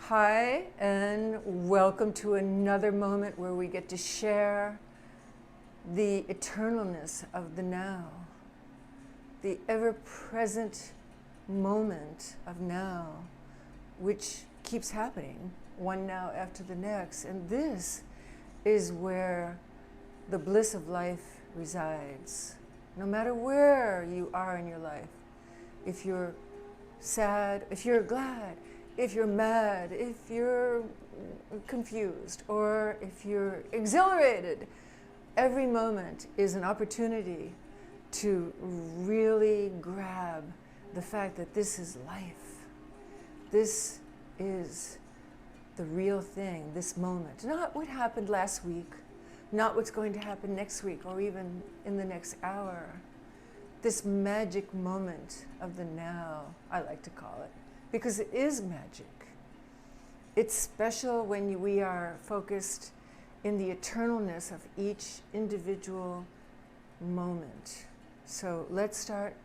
Hi, and welcome to another moment where we get to share the eternalness of the now, the ever-present moment of now, which keeps happening, one now after the next. And this is where the bliss of life resides. No matter where you are in your life, if you're sad, if you're glad, if you're mad, if you're confused, or if you're exhilarated, every moment is an opportunity to really grab the fact that this is life. This is the real thing, this moment. Not what happened last week, not what's going to happen next week or even in the next hour. This magic moment of the now, I like to call it, because it is magic. It's special when we are focused in the eternalness of each individual moment. So let's start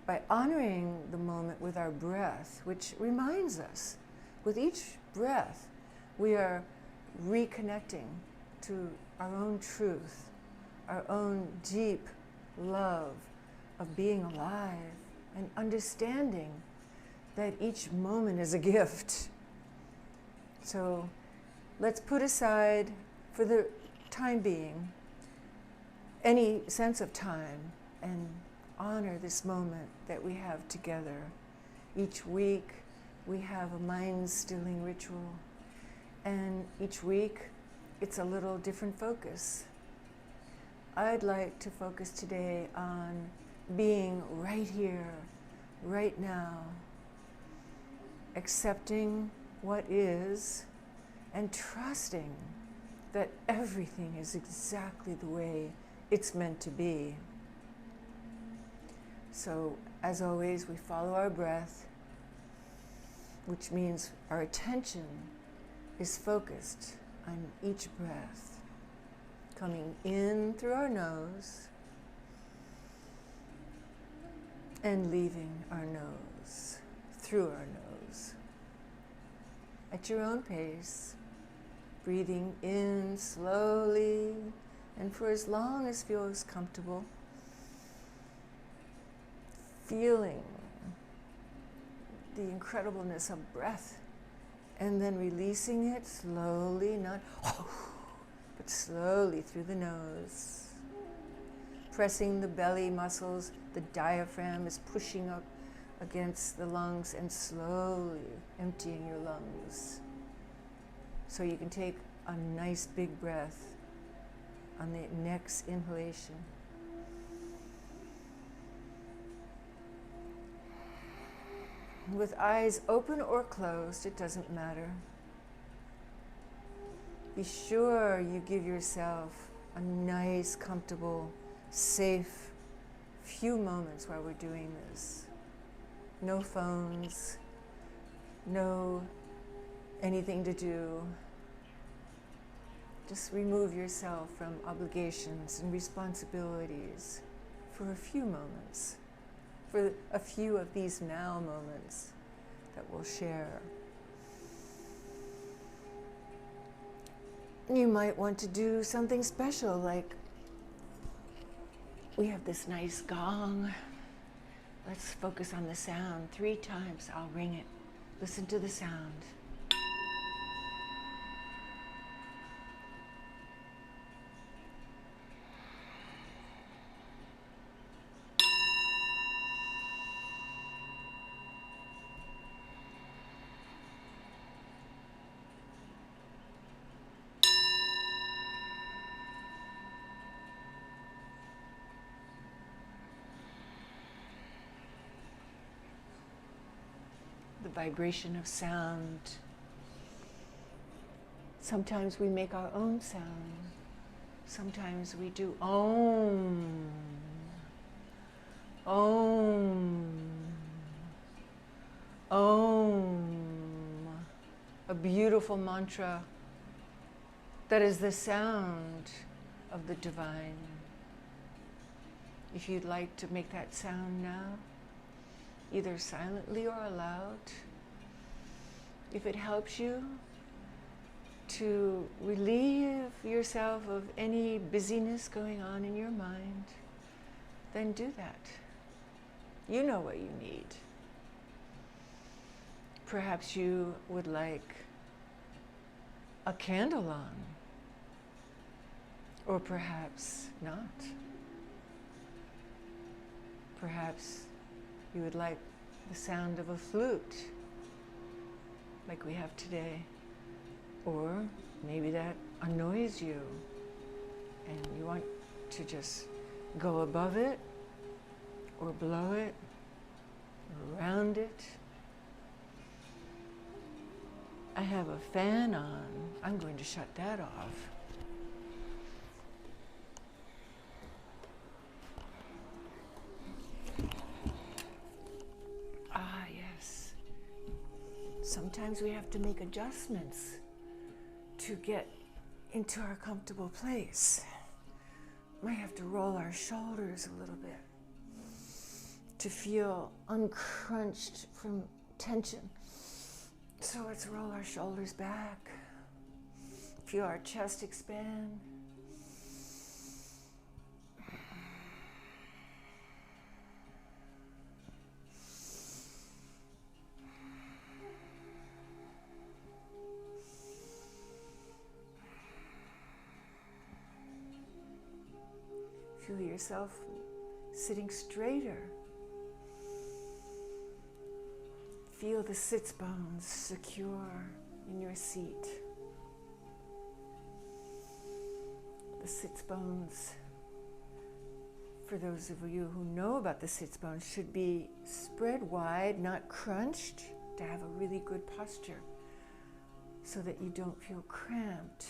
by honoring the moment with our breath, which reminds us, with each breath, we are reconnecting to our own truth, our own deep love of being alive and understanding that each moment is a gift. So let's put aside, for the time being, any sense of time and honor this moment that we have together. Each week we have a mind-stilling ritual, and each week it's a little different focus. I'd like to focus today on being right here, right now, accepting what is and trusting that everything is exactly the way it's meant to be. So, as always, we follow our breath, which means our attention is focused on each breath, coming in through our nose and leaving our nose through our nose. At your own pace, breathing in slowly and for as long as feels comfortable, feeling the incredibleness of breath, and then releasing it slowly, not but slowly through the nose. Pressing the belly muscles, the diaphragm is pushing up against the lungs and slowly emptying your lungs. So you can take a nice big breath on the next inhalation. With eyes open or closed, it doesn't matter. Be sure you give yourself a nice, comfortable, safe few moments while we're doing this. No phones, no anything to do. Just remove yourself from obligations and responsibilities for a few moments, for a few of these now moments that we'll share. You might want to do something special, like we have this nice gong. Let's focus on the sound 3 times. I'll ring it. Listen to the sound. The vibration of sound. Sometimes we make our own sound. Sometimes we do Om, Om, Om. A beautiful mantra that is the sound of the divine. If you'd like to make that sound now, either silently or aloud, If it helps you to relieve yourself of any busyness going on in your mind, then do that. You know what you need. Perhaps you would like a candle on, or perhaps not. Perhaps you would like the sound of a flute, like we have today. Or maybe that annoys you and you want to just go above it, or below it, or around it. I have a fan on. I'm going to shut that off. Ah, yes. Sometimes we have to make adjustments to get into our comfortable place. Might have to roll our shoulders a little bit to feel uncrunched from tension. So let's roll our shoulders back. Feel our chest expand. Feel yourself sitting straighter. Feel the sits bones secure in your seat. The sits bones, for those of you who know about the sits bones, should be spread wide, not crunched, to have a really good posture so that you don't feel cramped.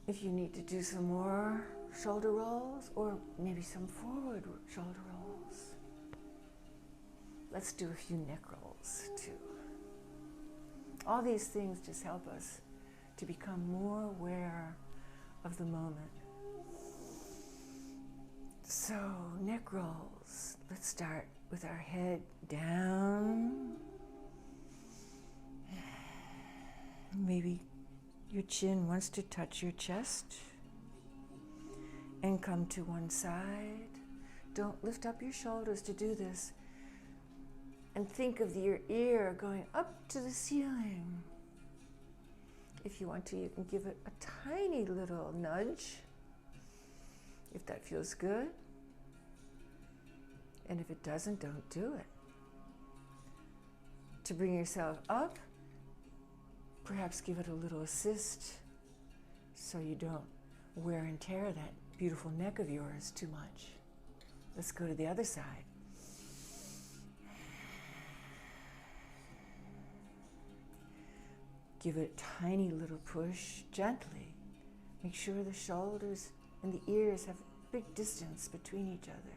If you need to do some more shoulder rolls, or maybe some forward shoulder rolls, let's do a few neck rolls too. All these things just help us to become more aware of the moment. So, neck rolls. Let's start with our head down. Maybe your chin wants to touch your chest and come to one side. Don't lift up your shoulders to do this. And think of your ear going up to the ceiling. If you want to, you can give it a tiny little nudge, if that feels good. And if it doesn't, don't do it. To bring yourself up, perhaps give it a little assist so you don't wear and tear that beautiful neck of yours too much. Let's go to the other side. Give it a tiny little push gently. Make sure the shoulders and the ears have a big distance between each other.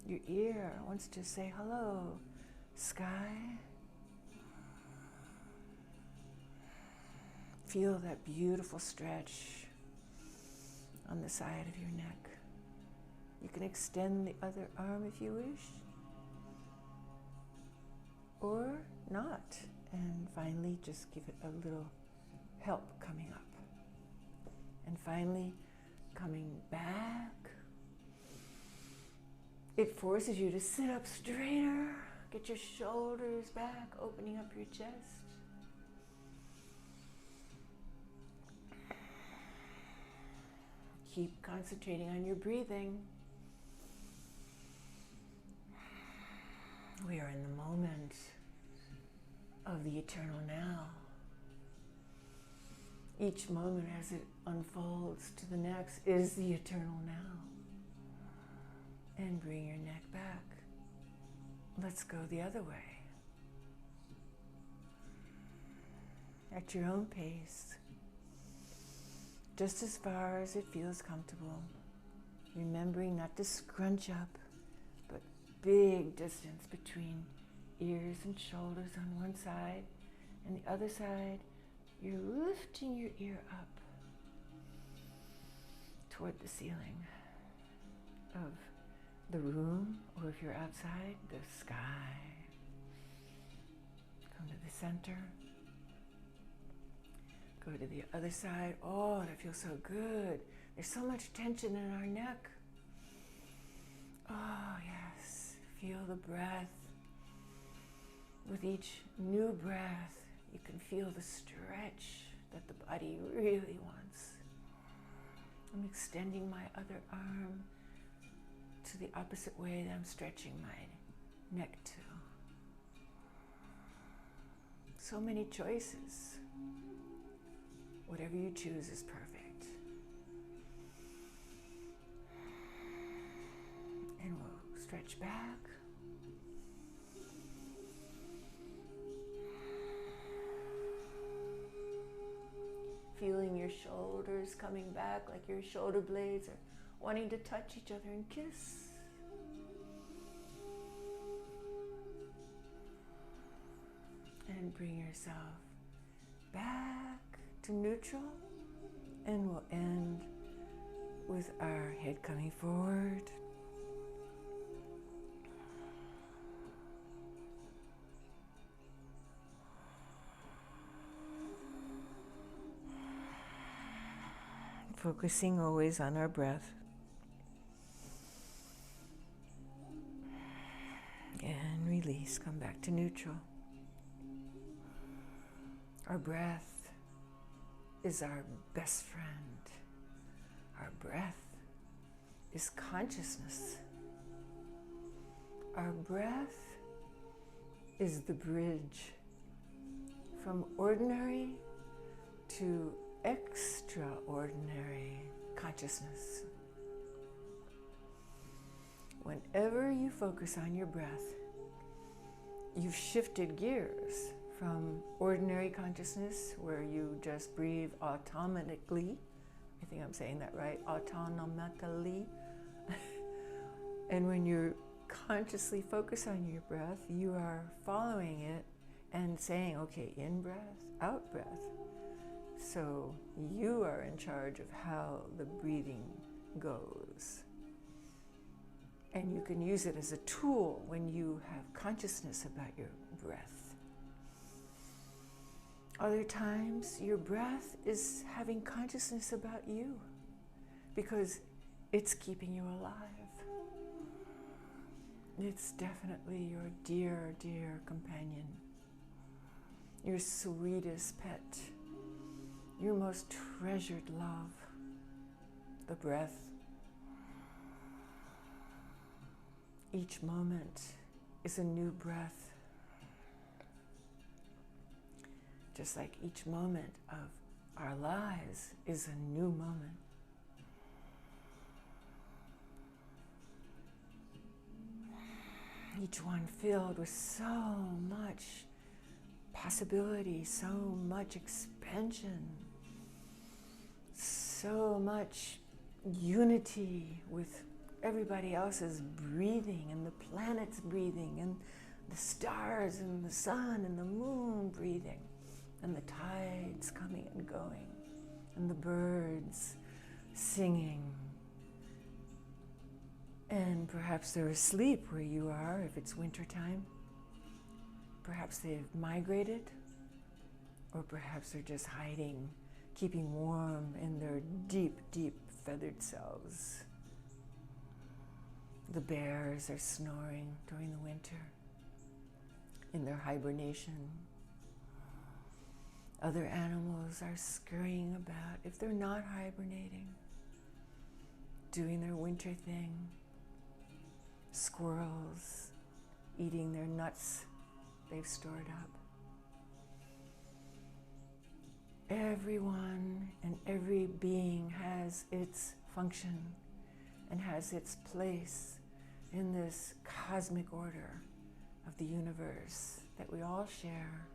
Your ear wants to say hello, sky. Feel that beautiful stretch on the side of your neck. You can extend the other arm if you wish, or not. And finally, just give it a little help coming up. And finally, coming back. It forces you to sit up straighter. Get your shoulders back, opening up your chest. Keep concentrating on your breathing. We are in the moment of the eternal now. Each moment as it unfolds to the next is the eternal now. And bring your neck back. Let's go the other way. At your own pace. Just as far as it feels comfortable. Remembering not to scrunch up, but big distance between ears and shoulders on one side, and the other side, you're lifting your ear up toward the ceiling of the room, or if you're outside, the sky. center. Go to the other side. Oh, that feels so good. There's so much tension in our neck. Oh, yes. Feel the breath. With each new breath, you can feel the stretch that the body really wants. I'm extending my other arm to the opposite way that I'm stretching my neck to. So many choices. Whatever you choose is perfect. And we'll stretch back. Feeling your shoulders coming back like your shoulder blades are wanting to touch each other and kiss. And bring yourself back to neutral, and we'll end with our head coming forward. Focusing always on our breath. And release, come back to neutral. Our breath is our best friend. Our breath is consciousness. Our breath is the bridge from ordinary to extraordinary consciousness. Whenever you focus on your breath, you've shifted gears from ordinary consciousness, where you just breathe automatically. I think I'm saying that right, autonomically. And when you consciously focus on your breath, you are following it and saying, okay, in breath, out breath. So you are in charge of how the breathing goes. And you can use it as a tool when you have consciousness about your breath. Other times, your breath is having consciousness about you because it's keeping you alive. It's definitely your dear, dear companion, your sweetest pet, your most treasured love, the breath. Each moment is a new breath, just like each moment of our lives is a new moment. Each one filled with so much possibility, so much expansion, so much unity with everybody else's breathing, and the planets breathing, and the stars and the sun and the moon breathing, and the tides coming and going, and the birds singing. And perhaps they're asleep where you are if it's wintertime. Perhaps they've migrated, or perhaps they're just hiding, keeping warm in their deep, deep feathered selves. The bears are snoring during the winter in their hibernation. Other animals are scurrying about, if they're not hibernating, doing their winter thing. Squirrels eating their nuts they've stored up. Everyone and every being has its function and has its place in this cosmic order of the universe that we all share.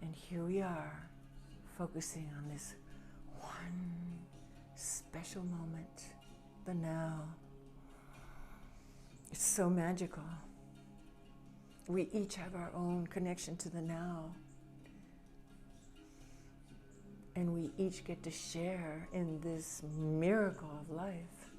And here we are, focusing on this one special moment, the now. It's so magical. We each have our own connection to the now. And we each get to share in this miracle of life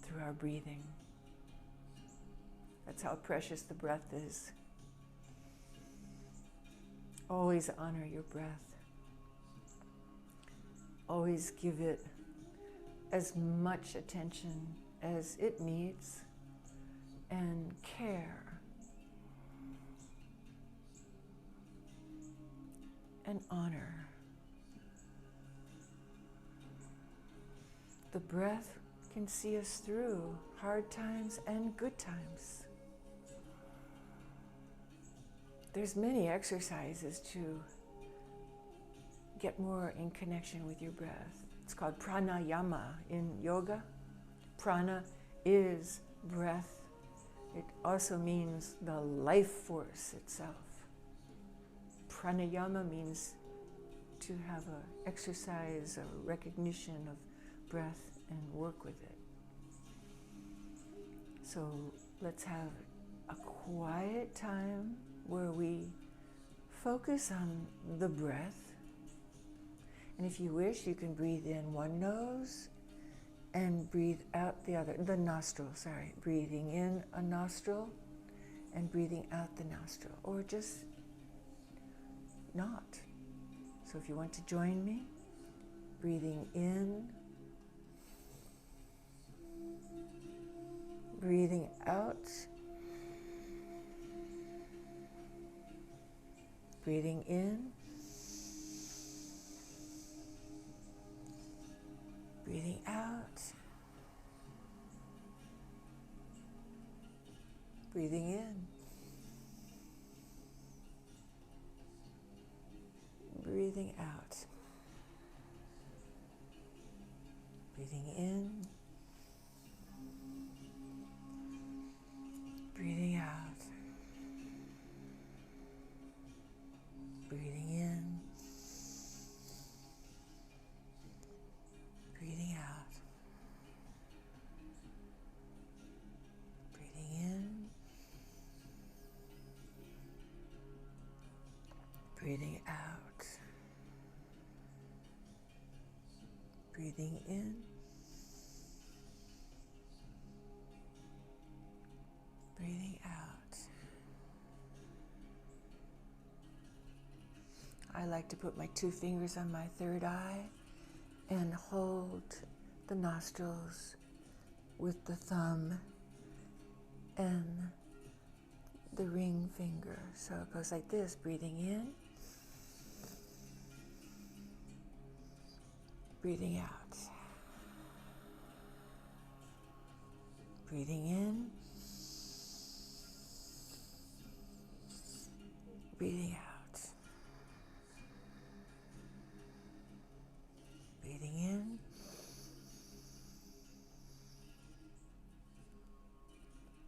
through our breathing. That's how precious the breath is. Always honor your breath. Always give it as much attention as it needs and care and honor. The breath can see us through hard times and good times. There's many exercises to get more in connection with your breath. It's called Pranayama in yoga. Prana is breath. It also means the life force itself. Pranayama means to have an exercise, a recognition of breath and work with it. So let's have a quiet time where we focus on the breath. And if you wish, you can breathe in one nose and breathe out the other, the nostril, sorry. Breathing in a nostril and breathing out the nostril, or just not. So if you want to join me, breathing in, breathing out, breathing in, breathing out, breathing in, breathing out, breathing in, breathing out, breathing in, breathing out, breathing in, breathing out, breathing in, breathing out. I like to put my 2 fingers on my third eye and hold the nostrils with the thumb and the ring finger. So it goes like this, breathing in, breathing out, breathing in, breathing out, breathing in,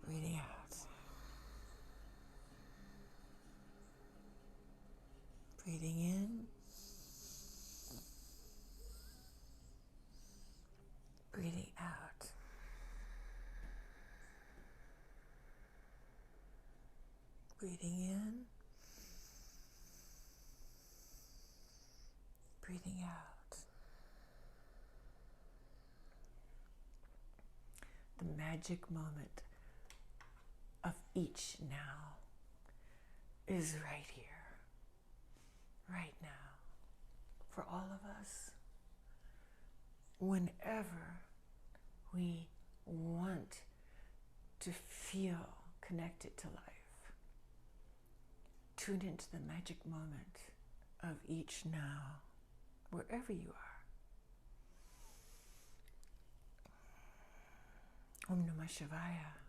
breathing out, breathing in, breathing out, breathing in, breathing out. The magic moment of each now is right here, right now, for all of us. Whenever we want to feel connected to life, tune into the magic moment of each now, wherever you are. Om Namah Shivaya.